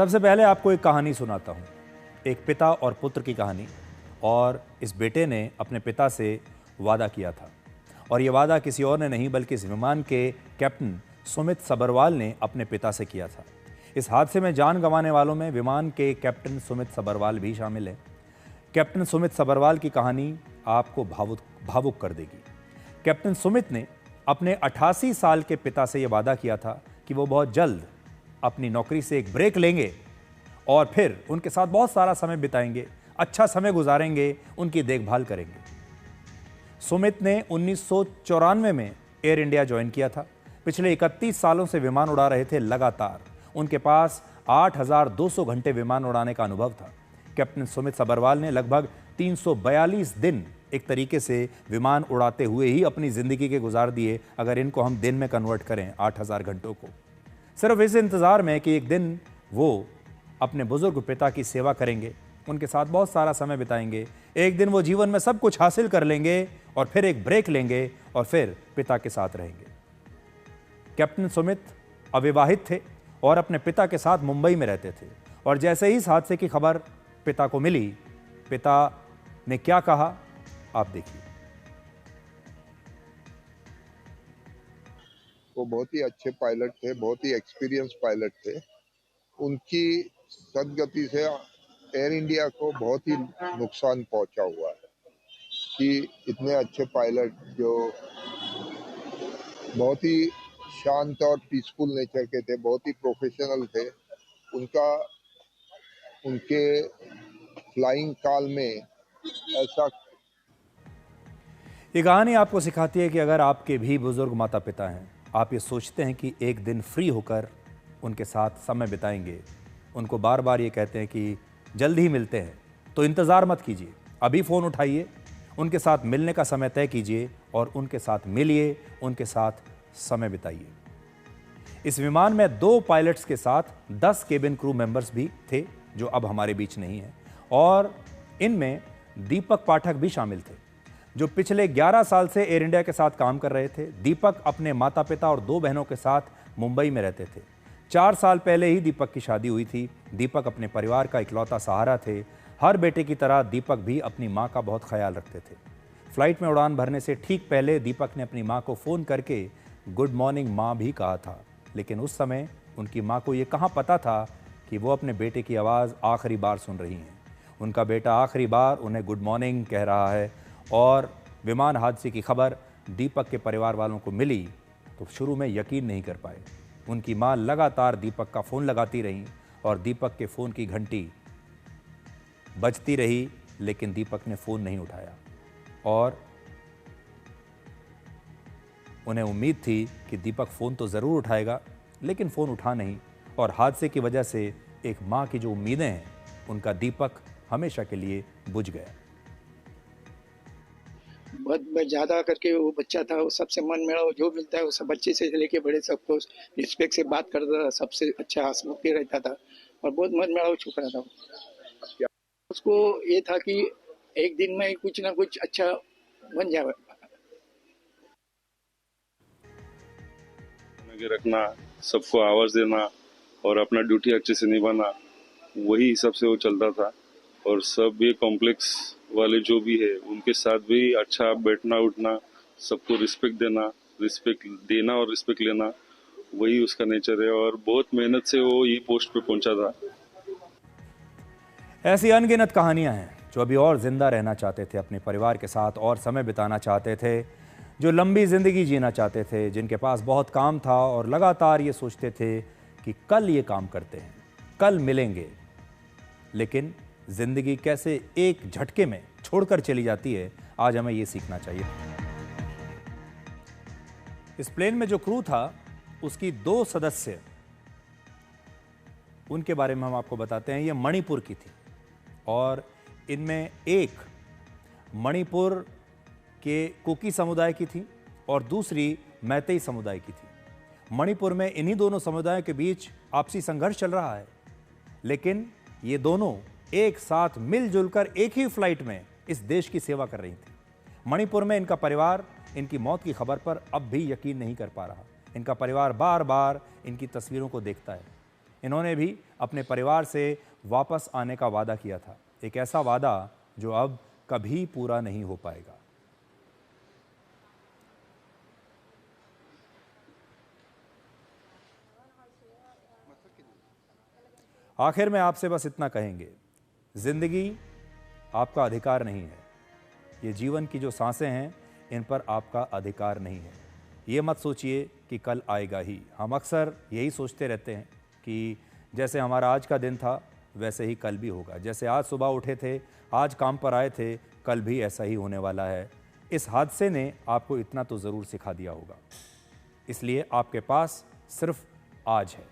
सबसे पहले आपको एक कहानी सुनाता हूँ, एक पिता और पुत्र की कहानी। और इस बेटे ने अपने पिता से वादा किया था, और ये वादा किसी और ने नहीं बल्कि इस विमान के कैप्टन सुमित सबरवाल ने अपने पिता से किया था। इस हादसे में जान गंवाने वालों में विमान के कैप्टन सुमित सबरवाल भी शामिल है। कैप्टन सुमित सबरवाल की कहानी आपको भावुक कर देगी। कैप्टन सुमित ने अपने 88 साल के पिता से यह वादा किया था कि वो बहुत जल्द अपनी नौकरी से एक ब्रेक लेंगे और फिर उनके साथ बहुत सारा समय बिताएंगे, अच्छा समय गुजारेंगे, उनकी देखभाल करेंगे। सुमित ने 1994 में एयर इंडिया ज्वाइन किया था। पिछले 31 सालों से विमान उड़ा रहे थे लगातार। उनके पास 8,200 घंटे विमान उड़ाने का अनुभव था। कैप्टन सुमित सबरवाल ने लगभग 342 दिन एक तरीके से विमान उड़ाते हुए ही अपनी जिंदगी के गुजार दिए, अगर इनको हम दिन में कन्वर्ट करें 8,000 घंटों को। सिर्फ इस इंतजार में कि एक दिन वो अपने बुजुर्ग पिता की सेवा करेंगे, उनके साथ बहुत सारा समय बिताएंगे, एक दिन वो जीवन में सब कुछ हासिल कर लेंगे और फिर एक ब्रेक लेंगे और फिर पिता के साथ रहेंगे। कैप्टन सुमित अविवाहित थे और अपने पिता के साथ मुंबई में रहते थे। और जैसे ही इस हादसे की खबर पिता को मिली, पिता ने क्या कहा आप देखिए। वो बहुत ही अच्छे पायलट थे, बहुत ही एक्सपीरियंस पायलट थे। उनकी सदगति से एयर इंडिया को बहुत ही नुकसान पहुंचा हुआ है कि इतने अच्छे पायलट जो बहुत ही शांत और पीसफुल नेचर के थे, बहुत ही प्रोफेशनल थे, उनके फ्लाइंग काल में ऐसा। ये कहानी आपको सिखाती है कि अगर आपके भी बुजुर्ग माता पिता हैं, आप ये सोचते हैं कि एक दिन फ्री होकर उनके साथ समय बिताएंगे, उनको बार बार ये कहते हैं कि जल्द ही मिलते हैं, तो इंतज़ार मत कीजिए, अभी फ़ोन उठाइए, उनके साथ मिलने का समय तय कीजिए और उनके साथ मिलिए, उनके साथ समय बिताइए। इस विमान में 2 पायलट्स के साथ 10 केबिन क्रू मेंबर्स भी थे जो अब हमारे बीच नहीं हैं, और इनमें दीपक पाठक भी शामिल थे जो पिछले 11 साल से एयर इंडिया के साथ काम कर रहे थे। दीपक अपने माता पिता और 2 बहनों के साथ मुंबई में रहते थे। 4 साल पहले ही दीपक की शादी हुई थी। दीपक अपने परिवार का इकलौता सहारा थे। हर बेटे की तरह दीपक भी अपनी मां का बहुत ख्याल रखते थे। फ्लाइट में उड़ान भरने से ठीक पहले दीपक ने अपनी मां को फ़ोन करके गुड मॉर्निंग मां भी कहा था, लेकिन उस समय उनकी मां को ये कहाँ पता था कि वो अपने बेटे की आवाज़ आखिरी बार सुन रही हैं। उनका बेटा आखिरी बार उन्हें गुड मॉर्निंग कह रहा है। और विमान हादसे की खबर दीपक के परिवार वालों को मिली तो शुरू में यकीन नहीं कर पाए। उनकी मां लगातार दीपक का फ़ोन लगाती रहीं और दीपक के फ़ोन की घंटी बजती रही, लेकिन दीपक ने फ़ोन नहीं उठाया। और उन्हें उम्मीद थी कि दीपक फ़ोन तो ज़रूर उठाएगा, लेकिन फ़ोन उठा नहीं। और हादसे की वजह से एक मां की जो उम्मीदें हैं, उनका दीपक हमेशा के लिए बुझ गया। बहुत ज़्यादा करके वो बच्चा था, वो सबसे मन में जो मिलता है वो सब बच्चे से लेके बड़े सबको रिस्पेक्ट से बात करता था, सबसे अच्छा हंसमुख के रहता था और बहुत मन में छुप रहा था। उसको ये था कि एक दिन में कुछ ना कुछ अच्छा बन जाए। रखना, सबको आवाज देना और अपना ड्यूटी अच्छे से निभाना, वही हिसाब से वो चलता था। और सब ये कॉम्प्लेक्स वाले जो भी है उनके साथ भी अच्छा बैठना उठना, सबको रिस्पेक्ट देना और रिस्पेक्ट लेना, वही उसका नेचर है। और बहुत मेहनत से वो ये पोस्ट पे पहुंचा था। ऐसी अनगिनत कहानियां हैं जो अभी और जिंदा रहना चाहते थे, अपने परिवार के साथ और समय बिताना चाहते थे, जो लंबी जिंदगी जीना चाहते थे, जिनके पास बहुत काम था और लगातार ये सोचते थे कि कल ये काम करते हैं, कल मिलेंगे। लेकिन जिंदगी कैसे एक झटके में छोड़कर चली जाती है, आज हमें ये सीखना चाहिए। इस प्लेन में जो क्रू था उसकी 2 सदस्य, उनके बारे में हम आपको बताते हैं। ये मणिपुर की थी और इनमें एक मणिपुर के कुकी समुदाय की थी और दूसरी मैतेई समुदाय की थी। मणिपुर में इन्हीं दोनों समुदायों के बीच आपसी संघर्ष चल रहा है, लेकिन ये दोनों एक साथ मिलजुल कर एक ही फ्लाइट में इस देश की सेवा कर रही थी। मणिपुर में इनका परिवार इनकी मौत की खबर पर अब भी यकीन नहीं कर पा रहा। इनका परिवार बार बार इनकी तस्वीरों को देखता है इन्होंने भी अपने परिवार से वापस आने का वादा किया था, एक ऐसा वादा जो अब कभी पूरा नहीं हो पाएगा। आखिर में आपसे बस इतना कहेंगे, जिंदगी आपका अधिकार नहीं है। ये जीवन की जो सांसें हैं, इन पर आपका अधिकार नहीं है। ये मत सोचिए कि कल आएगा ही। हम अक्सर यही सोचते रहते हैं कि जैसे हमारा आज का दिन था वैसे ही कल भी होगा। जैसे आज सुबह उठे थे, आज काम पर आए थे, कल भी ऐसा ही होने वाला है। इस हादसे ने आपको इतना तो ज़रूर सिखा दिया होगा। इसलिए आपके पास सिर्फ आज है।